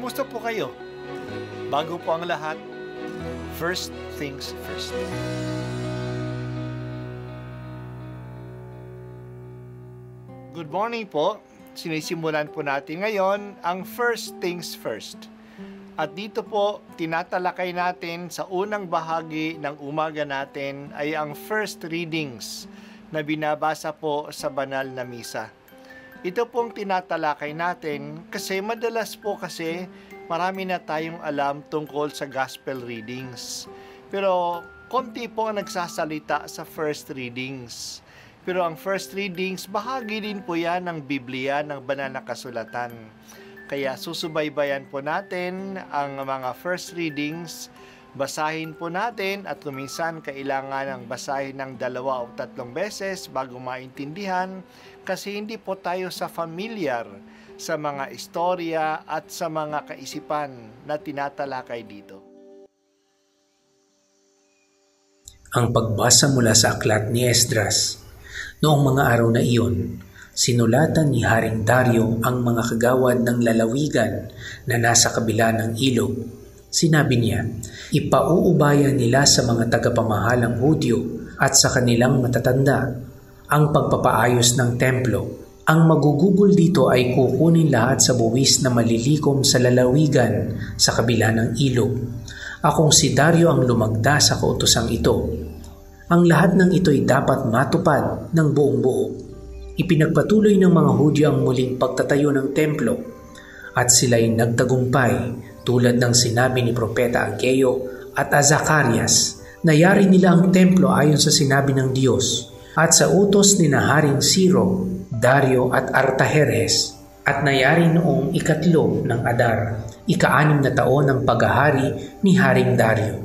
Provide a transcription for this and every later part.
Kumusta po kayo? Bago po ang lahat, first things first. Good morning po. Sinisimulan po natin ngayon ang first things first. At dito po, tinatalakay natin sa unang bahagi ng umaga natin ay ang first readings na binabasa po sa banal na misa. Ito pong tinatalakay natin kasi madalas po marami na tayong alam tungkol sa gospel readings. Pero konti po ang nagsasalita sa first readings. Pero ang first readings, bahagi din po yan ng Biblia, ng banal na kasulatan. Kaya susubaybayan po natin ang mga first readings, basahin po natin at kuminsan kailangan ng basahin ng 2 o 3 beses bago maintindihan kasi hindi po tayo familiar sa mga istorya at sa mga kaisipan na tinatalakay dito. Ang pagbasa mula sa aklat ni Esdras. Noong mga araw na iyon, sinulatan ni Haring Dario ang mga kagawad ng lalawigan na nasa kabila ng ilog. Sinabi niya, ipauubayan nila sa mga tagapamahalang Hudyo at sa kanilang matatanda ang pagpapaayos ng templo. Ang magugugol dito ay kukunin lahat sa buwis na malilikom sa lalawigan sa kabila ng ilog. Akong si Dario ang lumagda sa kautosang ito. Ang lahat ng ito'y dapat matupad ng buong buo. Ipinagpatuloy ng mga Hudyo ang muling pagtatayo ng templo at sila'y nagtagumpay tulad ng sinabi ni Propeta Ageo at Zacarias. Nayari nila ang templo ayon sa sinabi ng Diyos at sa utos ni Haring Ciro, Dario at Artajerjes at nayari noong 3 ng Adar, 6 na taon ng paghahari ni Haring Dario.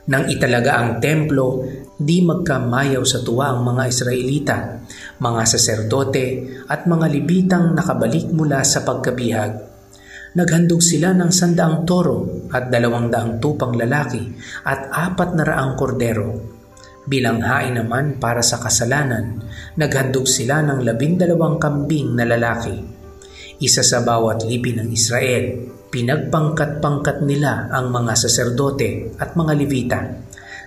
Nang italaga ang templo, di magkamayaw sa tuwa ang mga Israelita, mga saserdote at mga Libitang nakabalik mula sa pagkabihag. Naghandog sila ng 100 toro at 200 tupang lalaki at 400 kordero. Bilang hain naman para sa kasalanan, naghandog sila ng 12 kambing na lalaki. Isa sa bawat lipi ng Israel, pinagpangkat-pangkat nila ang mga saserdote at mga Levita.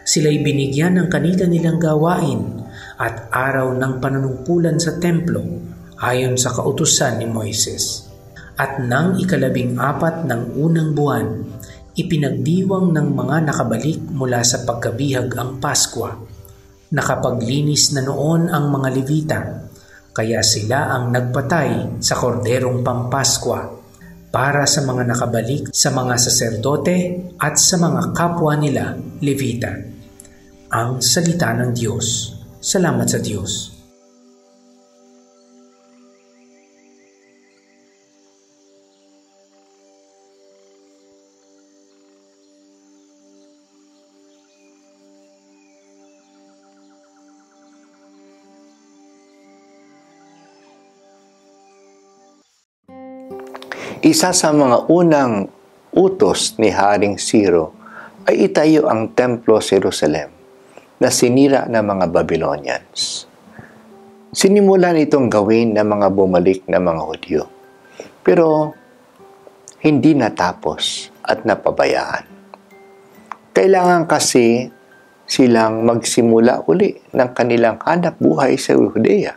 Sila'y binigyan ng kanilang gawain at araw ng panunungkulan sa templo ayon sa kautusan ni Moises. At nang 14 ng unang buwan, ipinagdiwang ng mga nakabalik mula sa pagkabihag ang Paskwa. Nakapaglinis na noon ang mga Levita, kaya sila ang nagpatay sa korderong Pampaskwa para sa mga nakabalik sa mga saserdote at sa mga kapwa nila Levita. Ang salita ng Diyos. Salamat sa Diyos. Isa sa mga unang utos ni Haring Ciro ay itayo ang Templo sa Jerusalem na sinira ng mga Babylonians. Sinimulan itong gawin ng mga bumalik na mga Hudyo, pero hindi natapos at napabayaan. Kailangan kasi silang magsimula uli ng kanilang hanap buhay sa Judea.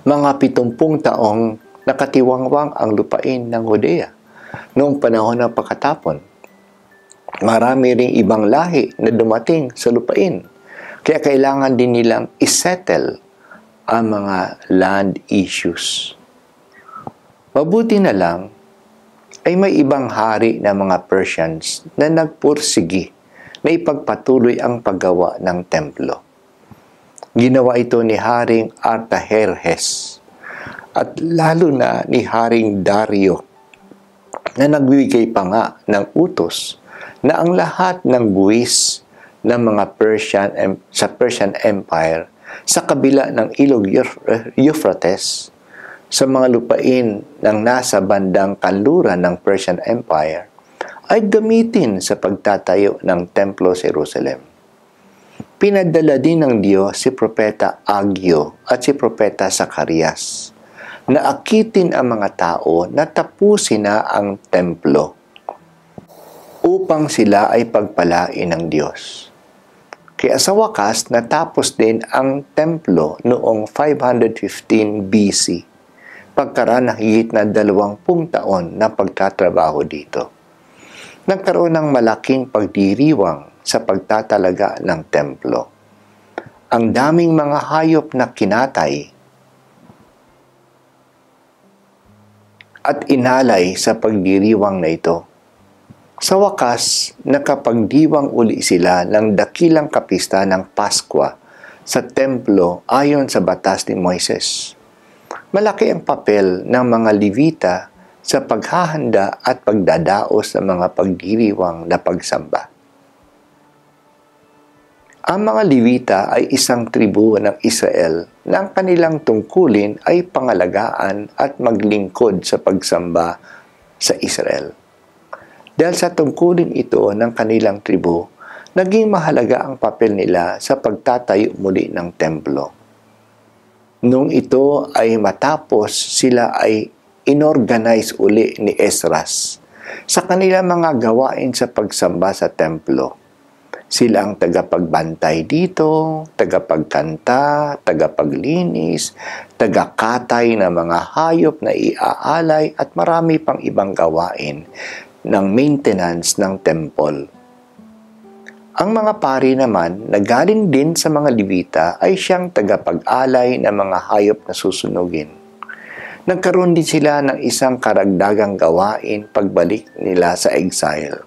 Mga 70 taong nakatiwangwang ang lupain ng Judea noong panahon ng pagkatapon. Marami ring ibang lahi na dumating sa lupain, kaya kailangan din nilang isettle ang mga land issues. Mabuti na lang ay may ibang hari ng mga Persians na nagpursigi na ipagpatuloy ang paggawa ng templo. Ginawa ito ni Haring Artajerjes at lalo na ni Haring Dario na nagbibigay pa nga ng utos na ang lahat ng buwis ng mga Persian Empire sa kabila ng ilog Euphrates sa mga lupain ng nasa bandang kanluran ng Persian Empire ay gamitin sa pagtatayo ng templo sa Jerusalem. Pinadala din ng Diyos si Propeta Ageo at si Propeta Zacarias na akitin ang mga tao na tapusin na ang templo upang sila ay pagpalain ng Diyos. Kaya sa wakas, natapos din ang templo noong 515 BC, pagkaraan ng higit na 20 taon na pagtatrabaho dito. Nagkaroon ng malaking pagdiriwang sa pagtatalaga ng templo. Ang daming mga hayop na kinatay at inalay sa pagdiriwang na ito. Sa wakas, nakapagdiwang uli sila ng dakilang kapista ng Paskwa sa templo ayon sa batas ni Moises. Malaki ang papel ng mga Levita sa paghahanda at pagdadaos ng mga pagdiriwang na pagsamba. Ang mga Levita ay isang tribu ng Israel na ang kanilang tungkulin ay pangalagaan at maglingkod sa pagsamba sa Israel. Dahil sa tungkulin ito ng kanilang tribu, naging mahalaga ang papel nila sa pagtatayo muli ng templo. Nung ito ay matapos, sila ay inorganize uli ni Esdras sa kanilang mga gawain sa pagsamba sa templo. Sila ang tagapagbantay dito, tagapagkanta, tagapaglinis, tagakatay ng mga hayop na iaalay at marami pang ibang gawain ng maintenance ng temple. Ang mga pari naman na galing din sa mga Levita ay siyang tagapag-alay ng mga hayop na susunugin. Nagkaroon din sila ng isang karagdagang gawain pagbalik nila sa exile.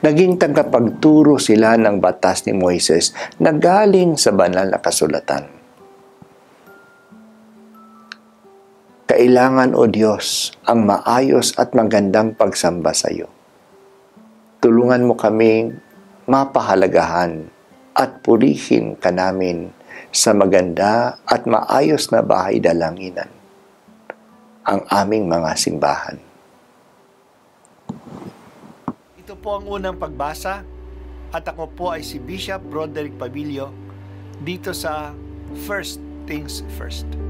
Naging tagapagturo sila ng batas ni Moises na galing sa banal na kasulatan. Kailangan, O Diyos, ang maayos at magandang pagsamba sa iyo. Tulungan mo kaming mapahalagahan at purihin ka namin sa maganda at maayos na bahay dalanginan, ang aming mga simbahan. Ito po ang unang pagbasa at ako po ay si Bishop Broderick Pabilio dito sa First Things First.